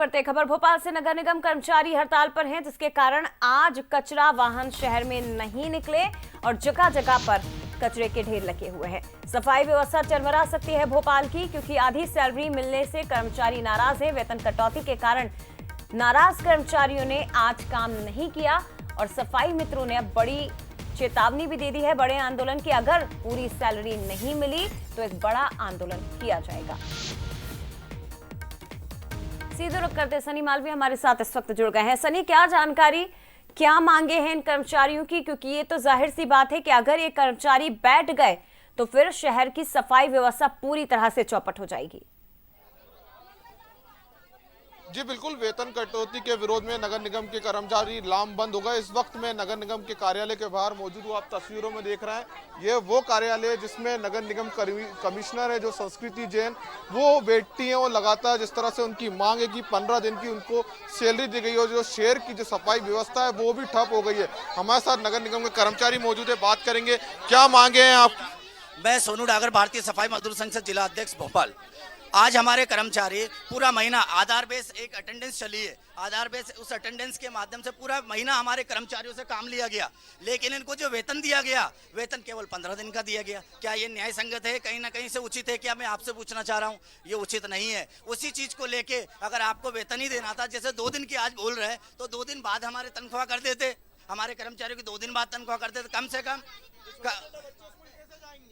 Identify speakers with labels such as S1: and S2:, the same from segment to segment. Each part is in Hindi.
S1: बढ़ते खबर भोपाल से। नगर निगम कर्मचारी हड़ताल पर हैं, जिसके कारण आज कचरा वाहन शहर में नहीं निकले और जगह जगह पर कचरे के ढेर लगे हुए हैं। सफाई व्यवस्था चरमरा सकती है भोपाल की, क्योंकि आधी सैलरी मिलने से कर्मचारी नाराज हैं। वेतन कटौती के कारण नाराज कर्मचारियों ने आज काम नहीं किया और सफाई मित्रों ने अब बड़ी चेतावनी भी दे दी है बड़े आंदोलन की। अगर पूरी सैलरी नहीं मिली तो एक बड़ा आंदोलन किया जाएगा। सीधे रुख करते सनी मालवी हमारे साथ इस वक्त जुड़ गए हैं। सनी, क्या जानकारी, क्या मांगे हैं इन कर्मचारियों की? क्योंकि ये तो जाहिर सी बात है कि अगर ये कर्मचारी बैठ गए तो फिर शहर की सफाई व्यवस्था पूरी तरह से चौपट हो जाएगी।
S2: जी बिल्कुल, वेतन कटौती के विरोध में नगर निगम के कर्मचारी लामबंद हो गए। इस वक्त मैं नगर निगम के कार्यालय के बाहर मौजूद हूँ। आप तस्वीरों में देख रहे हैं, ये वो कार्यालय जिसमें नगर निगम कमिश्नर है जो संस्कृति जैन, वो बैठती हैं। वो लगातार जिस तरह से उनकी मांग है कि 15 दिन की उनको सैलरी दी गई हो, जो शहर की जो सफाई व्यवस्था है वो भी ठप हो गई है। हमारे साथ नगर निगम के कर्मचारी मौजूद है, बात करेंगे। क्या मांगे हैं आप?
S3: मैं सोनू डागर, भारतीय सफाई मजदूर संघ से जिला अध्यक्ष भोपाल। आज हमारे कर्मचारी पूरा महीना आधार बेस एक अटेंडेंस चली है, आधार बेस उस अटेंडेंस के माध्यम से पूरा महीना हमारे कर्मचारियों से काम लिया गया, लेकिन इनको जो वेतन दिया गया, वेतन केवल 15 दिन का दिया गया। क्या ये न्याय संगत है? कहीं ना कहीं से उचित है क्या? मैं आपसे पूछना चाह रहा हूँ, ये उचित नहीं है। उसी चीज को लेके अगर आपको वेतन ही देना था, जैसे 2 दिन की आज बोल रहे हैं, तो 2 दिन बाद हमारे तनख्वाह कर देते, हमारे कर्मचारियों की 2 दिन बाद तनख्वाह कर देते।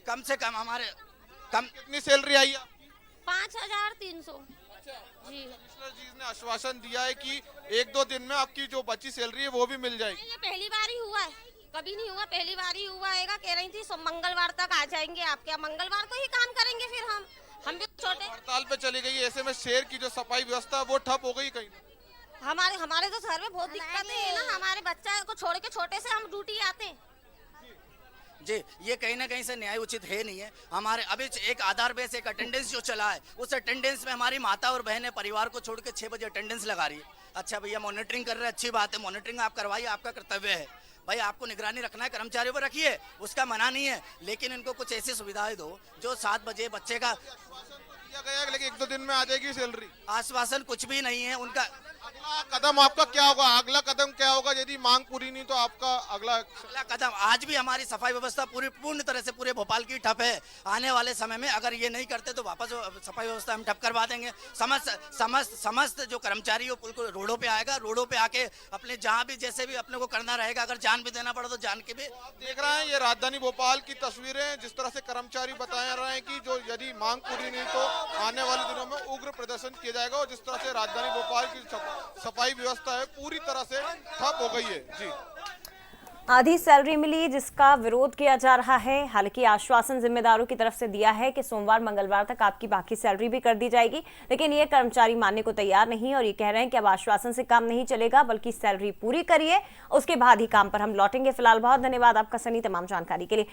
S3: कम से कम हमारे
S2: कितनी सैलरी आई है?
S4: 5300। जी,
S2: कमिश्नर जी ने आश्वासन दिया है कि 1-2 दिन में आपकी जो बची सैलरी है वो भी मिल जाएगी।
S4: ये पहली बार ही हुआ है, कभी नहीं हुआ, पहली बार ही हुआ है। कह रही थी मंगलवार तक आ जाएंगे। आप क्या मंगलवार को ही काम करेंगे? फिर हम भी छोटे
S2: हड़ताल पे चली गई, ऐसे में शहर की जो सफाई व्यवस्था वो ठप हो गई। कहीं
S4: हमारे तो शहर में बहुत दिक्कत है ना। हमारे बच्चा को छोड़ के छोटे से हम ड्यूटी आते हैं।
S3: जी, ये कहीं ना कहीं से न्याय उचित है नहीं है। हमारे अभी एक आधार बेस एक अटेंडेंस जो चला है, उस अटेंडेंस में हमारी माता और बहनें परिवार को छोड़ के 6 बजे अटेंडेंस लगा रही है। अच्छा भैया, मॉनिटरिंग कर रहे हैं, अच्छी बात है, मॉनिटरिंग आप करवाइए, आपका कर्तव्य है भाई। आपको निगरानी रखना है, कर्मचारियों पर रखिए, उसका मना नहीं है, लेकिन इनको कुछ ऐसी सुविधाएं दो जो 7 बजे बच्चे का
S2: दिया गया है, लेकिन 1-2 दिन में आ जाएगी सैलरी।
S3: आश्वासन कुछ भी नहीं है उनका।
S2: अगला कदम आपका क्या होगा? अगला कदम क्या होगा यदि मांग पूरी नहीं तो आपका अगला
S3: कदम? आज भी हमारी सफाई व्यवस्था पूर्ण तरह से पूरे भोपाल की ठप है। आने वाले समय में अगर ये नहीं करते तो वापस सफाई व्यवस्था हम ठप करवा देंगे। समस्त जो कर्मचारी बिल्कुल रोडों पे आएगा, रोडों पे आके अपने जहाँ भी जैसे भी अपने को करना रहेगा, अगर जान भी देना पड़ा तो जान के भी।
S2: देख रहे हैं ये राजधानी भोपाल की तस्वीरें, जिस तरह से कर्मचारी बता रहे हैं कि जो यदि मांग पूरी नहीं तो आने वाले दिनों में उग्र प्रदर्शन किया जाएगा। और जिस तरह से राजधानी भोपाल की सफाई व्यवस्था है पूरी तरह से ठप हो गई है। जी,
S1: आधी सैलरी मिली जिसका विरोध किया जा रहा है। हालांकि आश्वासन जिम्मेदारों की तरफ से दिया है कि सोमवार मंगलवार तक आपकी बाकी सैलरी भी कर दी जाएगी, लेकिन ये कर्मचारी मानने को तैयार नहीं और ये कह रहे हैं कि अब आश्वासन से काम नहीं चलेगा, बल्कि सैलरी पूरी करिए, उसके बाद ही काम पर हम लौटेंगे। फिलहाल बहुत धन्यवाद आपका सनी, तमाम जानकारी के लिए।